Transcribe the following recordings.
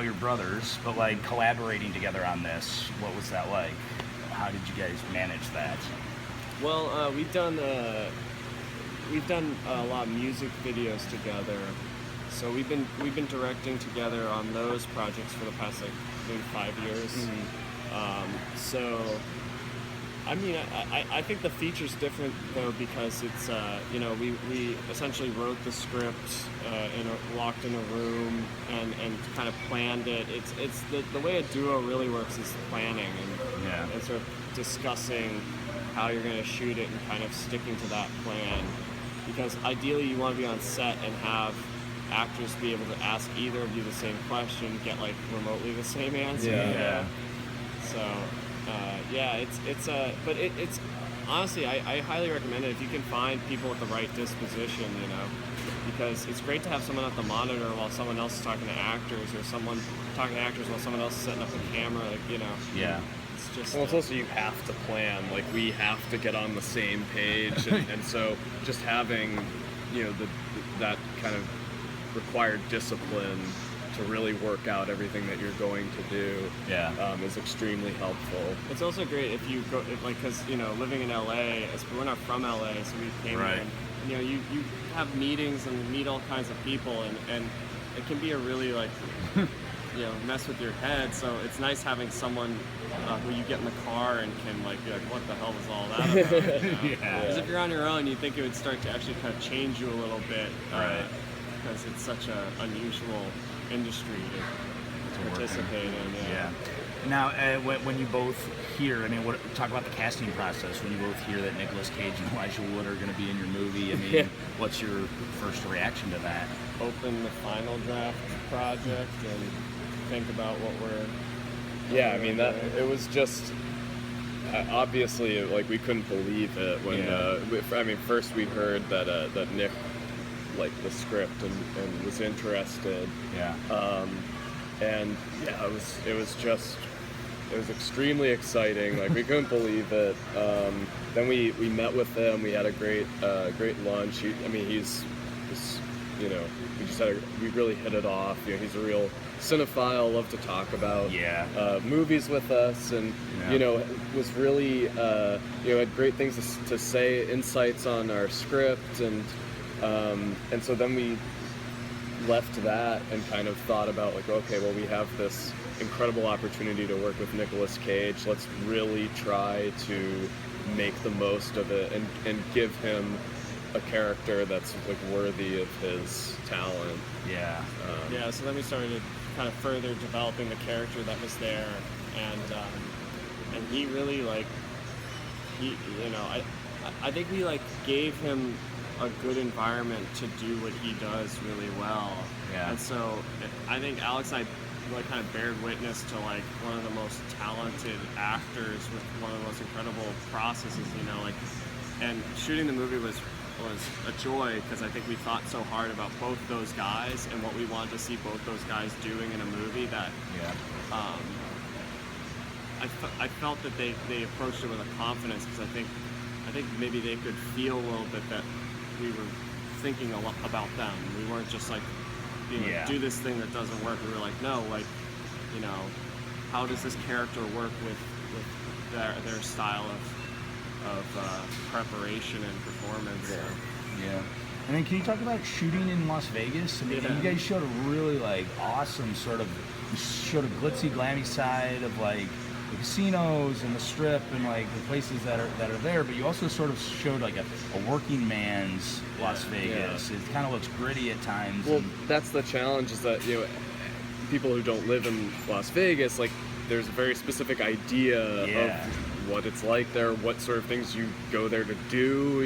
your brothers, but like collaborating together on this, what was that like? How did you guys manage that? Well, we've done a lot of music videos together. So we've been directing together on those projects for the past like maybe 5 years. So I mean, I think the feature's different though because it's we essentially wrote the script locked in a room and kind of planned it. It's the way a duo really works is planning and sort of discussing how you're going to shoot it and kind of sticking to that plan. Because ideally you want to be on set and have actors be able to ask either of you the same question, get like remotely the same answer. So it's honestly I highly recommend it if you can find people with the right disposition, because it's great to have someone at the monitor while someone else is talking to actors, or someone talking to actors while someone else is setting up the camera, It's just it's also you have to plan, like we have to get on the same page, and so just having that kind of required discipline to really work out everything that you're going to do is extremely helpful. It's also great if you go, because living in LA, we're not from LA, so we came here, and you have meetings and meet all kinds of people, and it can be a really mess with your head. So it's nice having someone who you get in the car and can be like, what the hell was all that about? Because if you're on your own, you think it would start to actually kind of change you a little bit, because it's such an unusual industry to participate in. Now, when you both hear, talk about the casting process. When you both hear that Nicolas Cage and Elijah Wood are going to be in your movie, what's your first reaction to that? Open the final draft project and think about what we're. It was just obviously we couldn't believe it when first we heard that Nick liked the script and was interested. It was extremely exciting. We couldn't believe it. Then we met with him. We had a great lunch. We really hit it off. He's a real cinephile, loved to talk about movies with us, and was really had great things to say, insights on our script, and so then we left that and kind of thought about we have this incredible opportunity to work with Nicolas Cage. Let's really try to make the most of it and give him a character that's worthy of his talent. So then we started kind of further developing the character that was there, and he really I think we gave him a good environment to do what he does really well. And so I think Alex and I kind of bared witness to one of the most talented actors with one of the most incredible processes, and shooting the movie was a joy because I think we thought so hard about both those guys and what we wanted to see both those guys doing in a movie that I felt that they approached it with a confidence, because I think maybe they could feel a little bit that we were thinking a lot about them. We weren't just do this thing that doesn't work. We were no, how does this character work with their style of prepreration and performance? And then can you talk about shooting in Las Vegas? You guys showed a really awesome you showed a glitzy, glammy side of the casinos and the strip and the places that are there, but you also sort of showed a working man's Las Vegas. It kind of looks gritty at times. Well, that's the challenge, is that people who don't live in Las Vegas, there's a very specific idea of what it's like there, what sort of things you go there to do,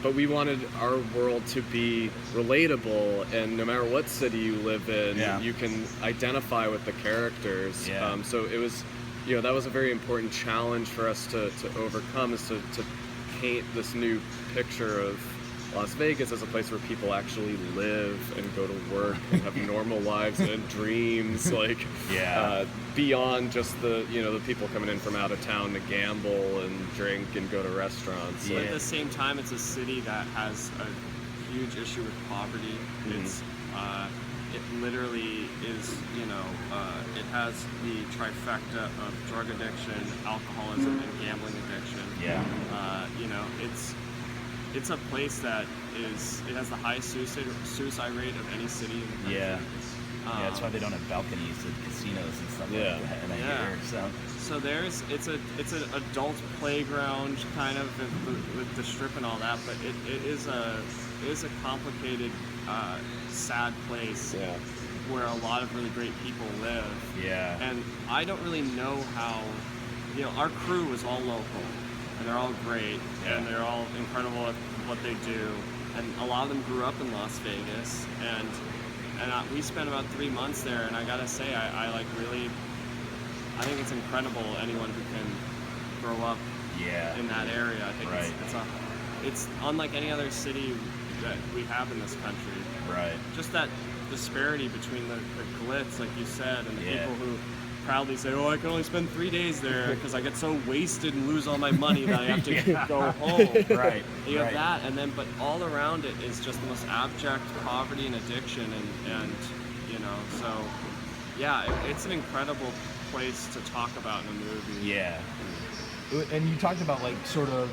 but we wanted our world to be relatable, and no matter what city you live in, you can identify with the characters. So it was, that was a very important challenge for us to overcome, is to paint this new picture of Las Vegas as a place where people actually live and go to work and have normal lives and dreams, beyond just the people coming in from out of town to gamble and drink and go to restaurants. At the same time, it's a city that has a huge issue with poverty. It's it literally is, it has the trifecta of drug addiction, alcoholism, and gambling addiction. Yeah. It's a place that it has the highest suicide rate of any city in the country. Yeah. Yeah, that's why they don't have balconies at casinos and stuff like that. And I hear, so it's an adult playground kind of with the strip and all that, but it is a complicated, sad place where a lot of really great people live. Yeah. And I don't really know how, our crew was all local, and they're all great, and they're all incredible at what they do, and a lot of them grew up in Las Vegas, and we spent about 3 months there, and I gotta say, I think it's incredible anyone who can grow up in that area. I think it's unlike any other city that we have in this country. Right. Just that disparity between the glitz, like you said, and the people who proudly say, "Oh, I can only spend 3 days there because I get so wasted and lose all my money that I have to go home." Right. You have that, and then, but all around it is just the most abject poverty and addiction, and so it's an incredible place to talk about in a movie. Yeah. And you talked about like sort of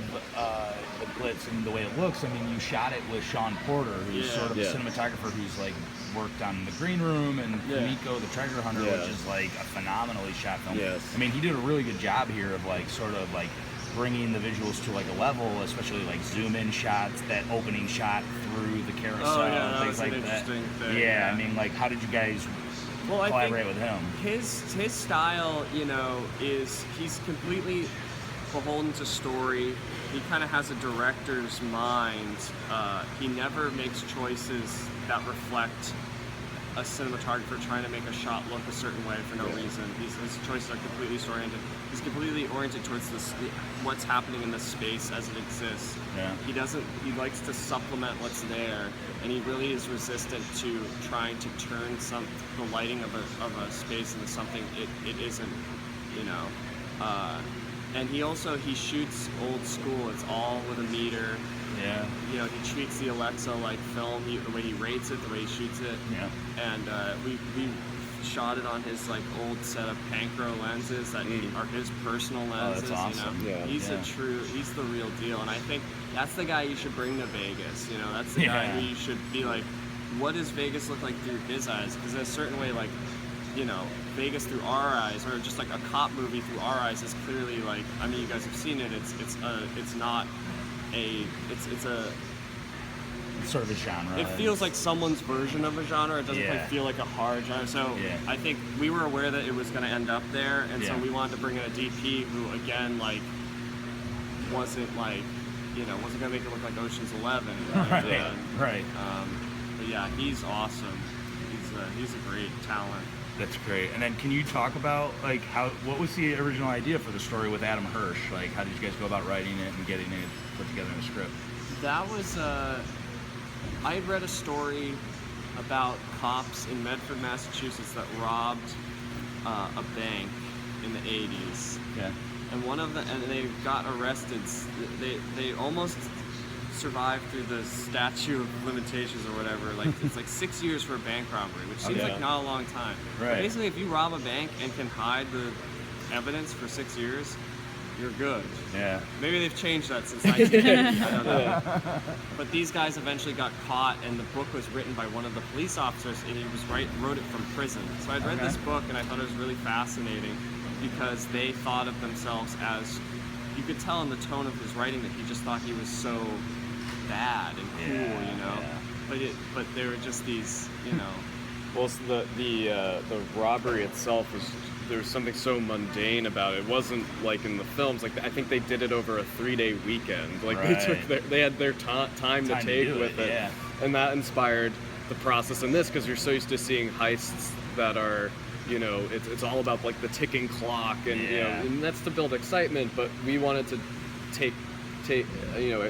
the glitz and the way it looks. I mean, you shot it with Sean Porter, who's sort of a cinematographer who's like worked on The Green Room and Miko, The Treasure Hunter, which is like a phenomenally shot film. Yes. I mean, he did a really good job here of like sort of like bringing the visuals to like a level, especially like zoom in shots, that opening shot through the carousel, that things was like an that. interesting thing. Yeah, I mean, like, how did you guys collaborate with him? His style, is he's completely beholden to story. He kind of has a director's mind. He never makes choices that reflect a cinematographer trying to make a shot look a certain way for no reason. His choices are completely oriented. He's completely oriented towards what's happening in the space as it exists. Yeah. He likes to supplement what's there, and he really is resistant to trying to turn the lighting of a space into something it isn't, and he shoots old school. It's all with a meter. Yeah. He treats the Alexa like film, the way he rates it, the way he shoots it. Yeah. And we shot it on his like old set of Pancro lenses that are his personal lenses. That's awesome. He's he's the real deal. And I think that's the guy you should bring to Vegas. That's the guy who you should be like, what does Vegas look like through his eyes? Because in a certain way, like, Vegas through our eyes, or just like a cop movie through our eyes, is clearly like, I mean, you guys have seen it. It's not a sort of a genre. It feels like someone's version of a genre. It doesn't quite feel like a hard genre. So I think we were aware that it was going to end up there, and so we wanted to bring in a DP who, again, like, wasn't like, wasn't going to make it look like Ocean's 11. Right. But yeah, he's awesome. He's a great talent. That's great. And then can you talk about like what was the original idea for the story with Adam Hirsch? Like, how did you guys go about writing it and getting it put together in a script? That was I had read a story about cops in Medford, Massachusetts that robbed a bank in the 80s. Yeah. And they got arrested. They almost survived through the statute of limitations or whatever. Like, it's like 6 years for a bank robbery, which seems like not a long time. Right. But basically, if you rob a bank and can hide the evidence for 6 years, you're good. Yeah. Maybe they've changed that since 1980. I don't know. But these guys eventually got caught, and the book was written by one of the police officers, and he wrote it from prison. So I'd read this book, and I thought it was really fascinating because they thought of themselves as, you could tell in the tone of his writing that he just thought he was so bad and cool, But they were just these, Well, so the robbery itself was, there was something so mundane about it. It wasn't like in the films. Like, I think they did it over a 3-day weekend. Like, they had their time to take with it. Yeah. And that inspired the process in this, because you're so used to seeing heists that are, it's all about like the ticking clock, and and that's to build excitement. But we wanted to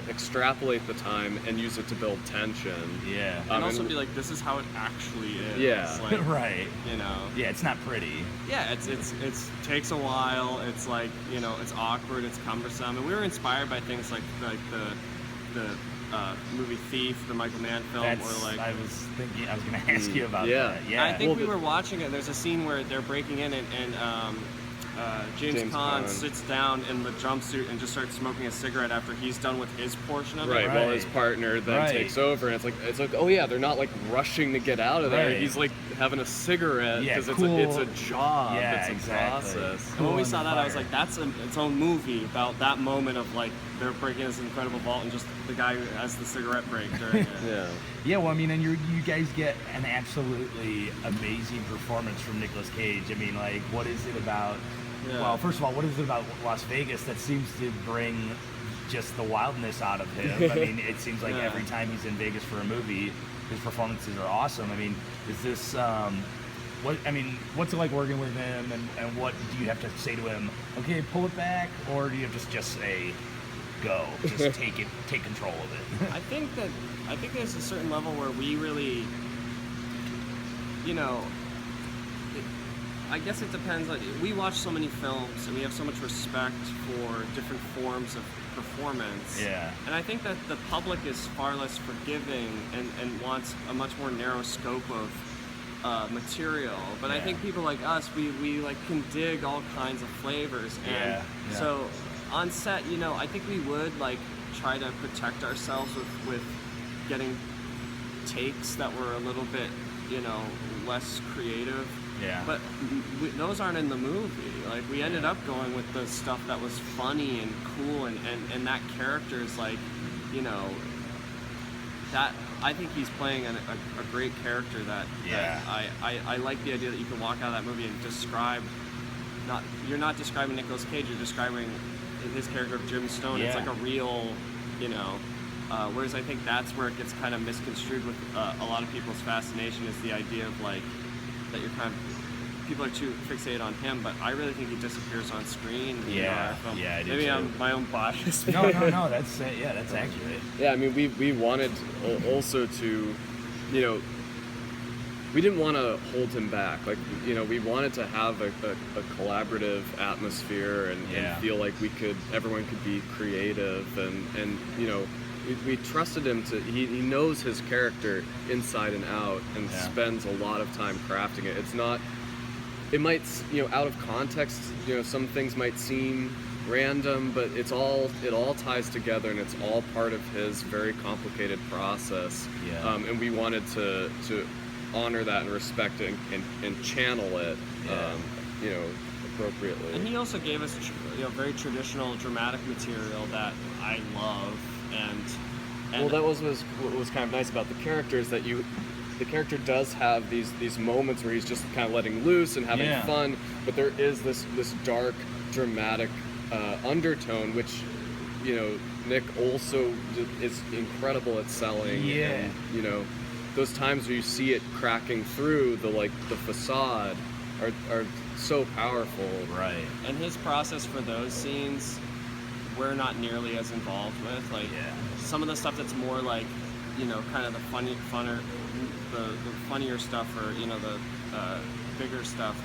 extrapolate the time and use it to build tension. Yeah. And also be like, this is how it actually is. Yeah. Like, right. Yeah, it's not pretty. Yeah, it's takes a while. It's like, it's awkward, it's cumbersome. And we were inspired by things like the movie Thief, the Michael Mann film, That's, or like. I was going to ask you about yeah. that. Yeah. I think we were watching it. There's a scene where they're breaking in, and James Caan sits down in the jumpsuit and just starts smoking a cigarette after he's done with his portion of it. Right, while his partner then takes over, and it's like, oh yeah, they're not like rushing to get out of there. He's like having a cigarette because it's a job. Yeah, it's a process. And when we saw that, I was like, that's its own movie about that moment of like they're breaking this incredible vault and just the guy who has the cigarette break during it. Yeah, well, I mean, and you guys get an absolutely amazing performance from Nicolas Cage. I mean, like, what is it about? Yeah. Well, first of all, what is it about Las Vegas that seems to bring just the wildness out of him? I mean, it seems like every time he's in Vegas for a movie, his performances are awesome. I mean, is this what's it like working with him, and what do you have to say to him? Okay, pull it back, or do you just say, go, just take control of it? I think there's a certain level where we really, I guess it depends. Like, we watch so many films and we have so much respect for different forms of performance. Yeah. And I think that the public is far less forgiving and wants a much more narrow scope of material. But I think people like us, we like can dig all kinds of flavors. And so on set, I think we would like try to protect ourselves with getting takes that were a little bit, less creative. Yeah. But those aren't in the movie. Like, we ended up going with the stuff that was funny and cool, and that character is like, that I think he's playing a great character that I like the idea that you can walk out of that movie and describe, you're not describing Nicolas Cage, you're describing his character of Jim Stone. It's like a real, whereas I think that's where it gets kind of misconstrued with a lot of people's fascination, is the idea of like, that you're kind of, people are too fixated on him, but I really think he disappears on screen. I do Maybe too. I'm my own bias. No, that's accurate. Yeah, I mean, we wanted also to, we didn't want to hold him back. Like, we wanted to have a collaborative atmosphere and feel like everyone could be creative and we trusted him to, he knows his character inside and out and spends a lot of time crafting it. It's not, it might, out of context, some things might seem random, but it all ties together and it's all part of his very complicated process. And we wanted to honor that and respect it and channel it, appropriately. And he also gave us, very traditional dramatic material that I love. And well, that was what was kind of nice about the character, is that the character does have these moments where he's just kind of letting loose and having fun, but there is this dark, dramatic undertone, which Nick also is incredible at selling. And, those times where you see it cracking through the facade are so powerful. Right. And his process for those scenes, we're not nearly as involved with. Like, some of the stuff that's more like, kind of the funnier stuff, or the bigger stuff,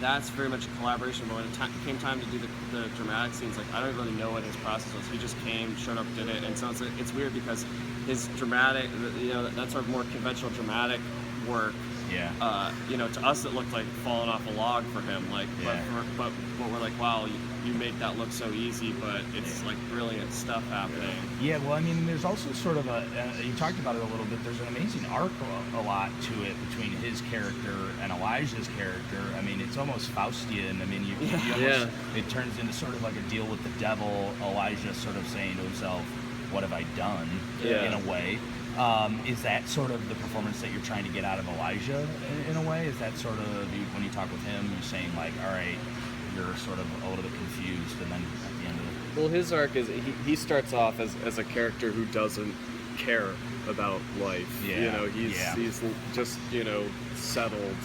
that's very much a collaboration. But when it came time to do the dramatic scenes, like, I don't really know what his process was. He just came, showed up, did it, and so it's weird because his dramatic, that's our more conventional dramatic work. To us it looked like falling off a log for him. Like, but we're like, wow, you make that look so easy, but it's like brilliant stuff happening. Yeah, well, I mean, there's also sort of you talked about it a little bit, there's an amazing arc a lot to it between his character and Elijah's character. I mean, it's almost Faustian. I mean, you almost, it turns into sort of like a deal with the devil, Elijah sort of saying to himself, what have I done, in a way. Is that sort of the performance that you're trying to get out of Elijah in a way? Is that sort of, when you talk with him, you're saying like, all right, you're sort of a little bit confused, and then at the end of it? Well, his arc is, he starts off as a character who doesn't care about life. He's just, settled.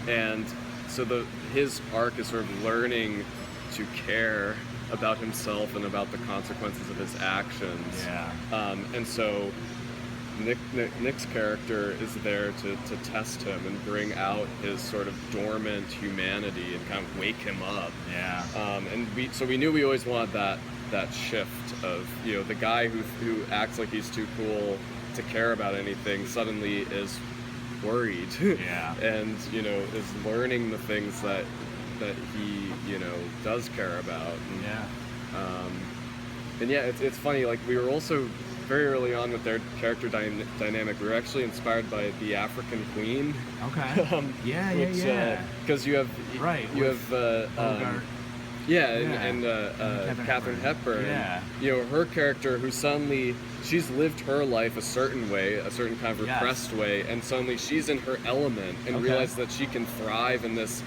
And so his arc is sort of learning to care about himself and about the consequences of his actions. And so Nick's character is there to test him and bring out his sort of dormant humanity and kind of wake him up. And we knew we always wanted that that shift of, you know, the guy who acts like he's too cool to care about anything suddenly is worried. Yeah. And, you know, is learning the things that he, you know, does care about. And yeah, it's funny, like, we were also very early on with their character dynamic, we were actually inspired by the African Queen. Okay. Yeah. Because you have Bogart. and Hepburn. Katharine Hepburn. Yeah. You know, her character, who suddenly she's lived her life a certain way, a certain kind of repressed way, and suddenly she's in her element and realizes that she can thrive in this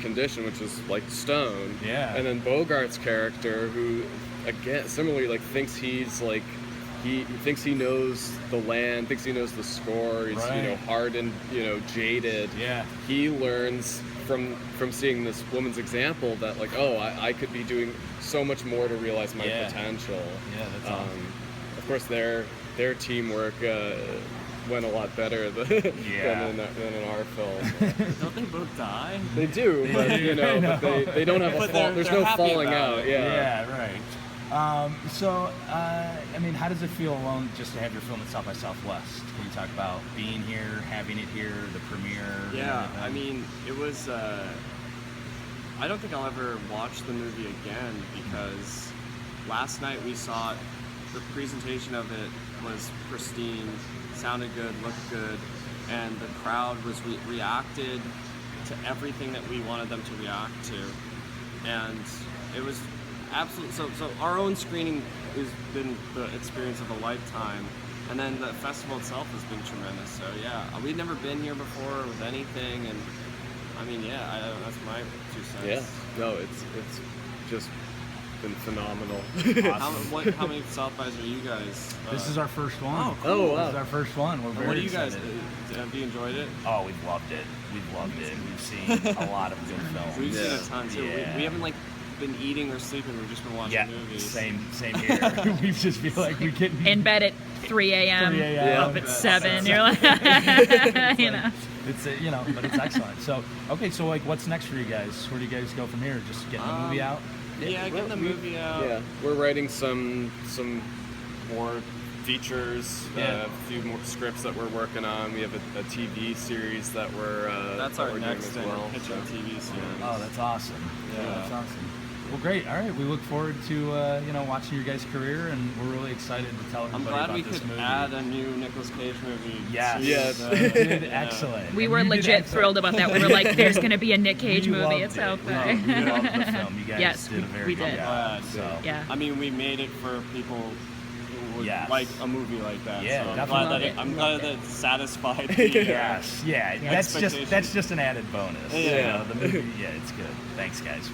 condition, which is like stone. Yeah. And then Bogart's character, who again similarly like thinks he's like he thinks he knows the land, thinks he knows the score. He's you know, hardened, you know, jaded. Yeah. He learns from seeing this woman's example that like, oh, I could be doing so much more to realize my potential. Yeah, that's awesome. Of course, their teamwork went a lot better than in our film. Don't they both die? They do, but you know, but they don't have a fall. There's no falling out. Yeah, right. So, I mean, how does it feel alone just to have your film at South by Southwest? Can you talk about being here, having it here, the premiere? Yeah, I mean, it was. I don't think I'll ever watch the movie again because last night we saw it. The presentation of it was pristine, sounded good, looked good, and the crowd was reacted to everything that we wanted them to react to, and it was absolutely so our own screening has been the experience of a lifetime, and then the festival itself has been tremendous. So yeah, we'd never been here before with anything, and I mean, that's my 2 cents. Yeah, no, it's just been phenomenal. Awesome. How many South Bys are you guys? This is our first one. Oh, cool. Oh, wow. This is our first one. We're very What do you guys? excited. Have you enjoyed it? Oh, we've loved it. We've seen a lot of good films. We've seen a ton too. Yeah. We haven't like been eating or sleeping. We've just been watching movies. Same here. We just feel like we get In bed at 3 a.m. 3 a.m. Up at 7. You're like, you know. It's but it's excellent. So okay, so like, what's next for you guys? Where do you guys go from here? Just getting the movie out? Yeah, getting the movie out. Yeah, we're writing some more features, Yeah. a few more scripts that we're working on. We have a TV series that we're That's that our we're next doing thing. as well. We're pitching a TV series. Oh, that's awesome. Yeah. That's awesome. Well, great. All right, we look forward to watching your guys' career, and we're really excited to tell I'm everybody glad about we this could movie. add a new Nicolas Cage movie. Yes. Yes. You did excellent. We And were you did legit excellent. thrilled about that. We were like, there's going to be a Nick Cage We movie loved at it. South We by. loved the film. You guys Yes, did a very we good did. job. Glad. So. Yeah. I mean, we made it for people who would Yes. like a movie like that. Yeah, so definitely. I'm glad that it satisfied the, Yes. Yeah. That's expectations. just an added bonus. Yeah. You know, the movie. Yeah, it's good. Thanks, guys.